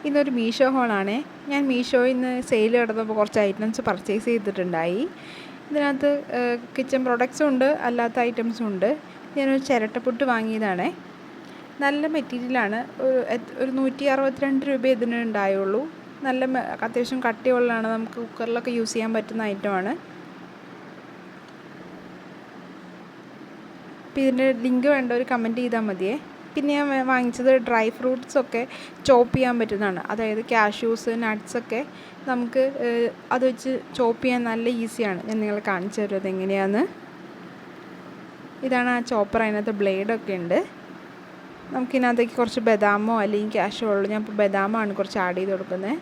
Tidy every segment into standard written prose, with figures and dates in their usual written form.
ഇതൊരു മീഷോ ഹോളാണേ. ഞാൻ മീഷോയിൽ നിന്ന് സെയിൽ കിടന്നപ്പോൾ കുറച്ച് ഐറ്റംസ് പർച്ചേസ് ചെയ്തിട്ടുണ്ടായി. ഇതിനകത്ത് കിച്ചൺ പ്രൊഡക്ട്സും ഉണ്ട്, അല്ലാത്ത ഐറ്റംസും ഉണ്ട്. ഞാനൊരു ചിരട്ടപ്പുട്ട് വാങ്ങിയതാണേ. നല്ല മെറ്റീരിയലാണ്. ഒരു 162 രൂപ ഇതിന് ഉണ്ടായുള്ളൂ. നല്ല അത്യാവശ്യം കട്ടിയുള്ളതാണ്. നമുക്ക് കുക്കറിലൊക്കെ യൂസ് ചെയ്യാൻ പറ്റുന്ന ഐറ്റമാണ്. അപ്പോൾ ഇതിൻ്റെ ലിങ്ക് വേണ്ടവർ കമൻറ്റ് ചെയ്താൽ മതിയേ. പിന്നെ ഞാൻ വാങ്ങിച്ചത് ഡ്രൈ ഫ്രൂട്ട്സൊക്കെ ചോപ്പ് ചെയ്യാൻ പറ്റുന്നതാണ്. അതായത് കാഷ്യൂസ്, നട്ട്സൊക്കെ നമുക്ക് അത് വെച്ച് ചോപ്പ് ചെയ്യാൻ നല്ല ഈസിയാണ്. ഞാൻ നിങ്ങളെ കാണിച്ചു തരും അതെങ്ങനെയാണെന്ന്. ഇതാണ് ആ ചോപ്പർ. അതിനകത്ത് ബ്ലേഡൊക്കെ ഉണ്ട്. നമുക്കിതിനകത്തേക്ക് കുറച്ച് ബദാമോ അല്ലെങ്കിൽ കാഷ്യോ ഉള്ളൂ. ഞാൻ ഇപ്പോൾ ബദാമാണ് കുറച്ച് ആഡ് ചെയ്ത് കൊടുക്കുന്നത്.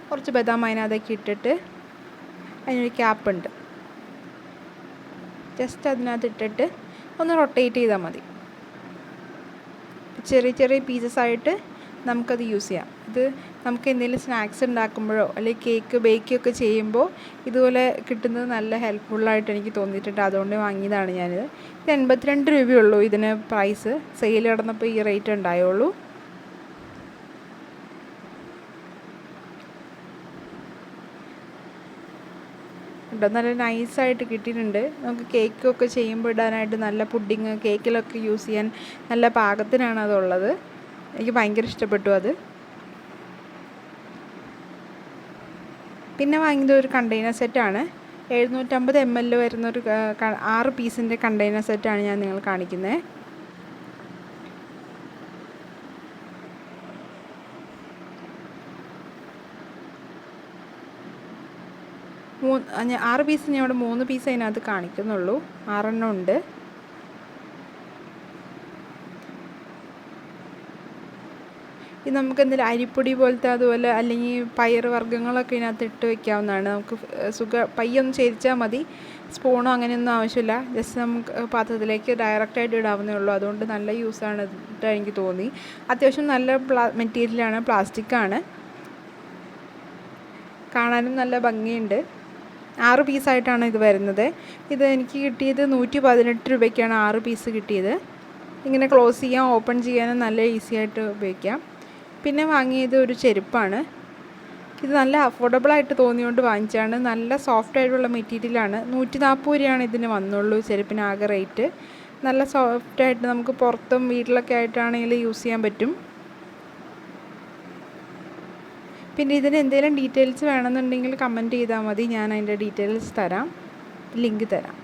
കുറച്ച് ബദാം അതിനകത്തേക്ക് ഇട്ടിട്ട് അതിനൊരു ക്യാപ്പുണ്ട്. ജസ്റ്റ് അതിനകത്ത് ഇട്ടിട്ട് ഒന്ന് റൊട്ടേറ്റ് ചെയ്താൽ മതി. ചെറിയ ചെറിയ പീസസ് ആയിട്ട് നമുക്കത് യൂസ് ചെയ്യാം. ഇത് നമുക്ക് എന്തെങ്കിലും സ്നാക്സ് ഉണ്ടാക്കുമ്പോഴോ അല്ലെങ്കിൽ കേക്ക് ബേക്കൊക്കെ ചെയ്യുമ്പോൾ ഇതുപോലെ കിട്ടുന്നത് നല്ല ഹെൽപ്ഫുള്ളായിട്ട് എനിക്ക് തോന്നിയിട്ടുണ്ട്. അതുകൊണ്ട് വാങ്ങിയതാണ് ഞാനിത്. ഇത് 82 രൂപയുള്ളൂ ഇതിന് പ്രൈസ്. സെയിൽ കിടന്നപ്പോൾ ഈ റേറ്റ് ഉണ്ടായുള്ളൂ. കേട്ടോ, നല്ല നൈസായിട്ട് കിട്ടിയിട്ടുണ്ട്. നമുക്ക് കേക്കൊക്കെ ചെയ്യുമ്പോൾ ഇടാനായിട്ട് നല്ല പുഡിങ് കേക്കിലൊക്കെ യൂസ് ചെയ്യാൻ നല്ല പാകത്തിനാണ് അതുള്ളത്. എനിക്ക് ഭയങ്കര ഇഷ്ടപ്പെട്ടു അത്. പിന്നെ വാങ്ങിയത് ഒരു കണ്ടെയ്നർ സെറ്റാണ്. 750 ml വരുന്നൊരു 6 പീസിൻ്റെ കണ്ടെയ്നർ സെറ്റാണ് ഞാൻ നിങ്ങൾ കാണിക്കുന്നത്. ആറ് പീസ് ഞാൻ ഇവിടെ 3 പീസ് അതിനകത്ത് കാണിക്കുന്നുള്ളൂ. 6 എണ്ണം ഉണ്ട്. ഇത് നമുക്ക് എന്തെങ്കിലും അരിപ്പൊടി പോലത്തെ അതുപോലെ അല്ലെങ്കിൽ പയർ വർഗ്ഗങ്ങളൊക്കെ ഇതിനകത്ത് ഇട്ട് വയ്ക്കാവുന്നതാണ്. നമുക്ക് പയ്യൊന്ന് ചെരിച്ചാൽ മതി. സ്പൂണോ അങ്ങനെയൊന്നും ആവശ്യമില്ല. ജസ്റ്റ് നമുക്ക് പാത്രത്തിലേക്ക് ഡയറക്റ്റായിട്ട് ഇടാവുന്നേ ഉള്ളൂ. അതുകൊണ്ട് നല്ല യൂസാണ് ഇട്ട് എനിക്ക് തോന്നി. അത്യാവശ്യം നല്ല മെറ്റീരിയലാണ്, പ്ലാസ്റ്റിക്കാണ്. കാണാനും നല്ല ഭംഗിയുണ്ട്. 6 പീസായിട്ടാണ് ഇത് വരുന്നത്. ഇത് എനിക്ക് കിട്ടിയത് 118 രൂപയ്ക്കാണ് 6 പീസ് കിട്ടിയത്. ഇങ്ങനെ ക്ലോസ് ചെയ്യാൻ ഓപ്പൺ ചെയ്യാനും നല്ല ഈസി ആയിട്ട് ഉപയോഗിക്കാം. പിന്നെ വാങ്ങിയത് ഒരു ചെരുപ്പാണ്. ഇത് നല്ല അഫോർഡബിളായിട്ട് തോന്നിയുകൊണ്ട് വാങ്ങിച്ചതാണ്. നല്ല സോഫ്റ്റ് ആയിട്ടുള്ള മെറ്റീരിയലാണ്. 140 രൂപയാണ് ഇതിന് വന്നുള്ളൂ. ചെരുപ്പിന് ആകെ റേറ്റ്. നല്ല സോഫ്റ്റായിട്ട് നമുക്ക് പുറത്തും വീട്ടിലൊക്കെ ആയിട്ടാണെങ്കിൽ യൂസ് ചെയ്യാൻ പറ്റും. പിന്നെ ഇതിന് എന്തെങ്കിലും ഡീറ്റെയിൽസ് വേണമെന്നുണ്ടെങ്കിൽ കമൻറ്റ് ചെയ്താൽ മതി. ഞാൻ അതിൻ്റെ ഡീറ്റെയിൽസ് തരാം, ലിങ്ക് തരാം.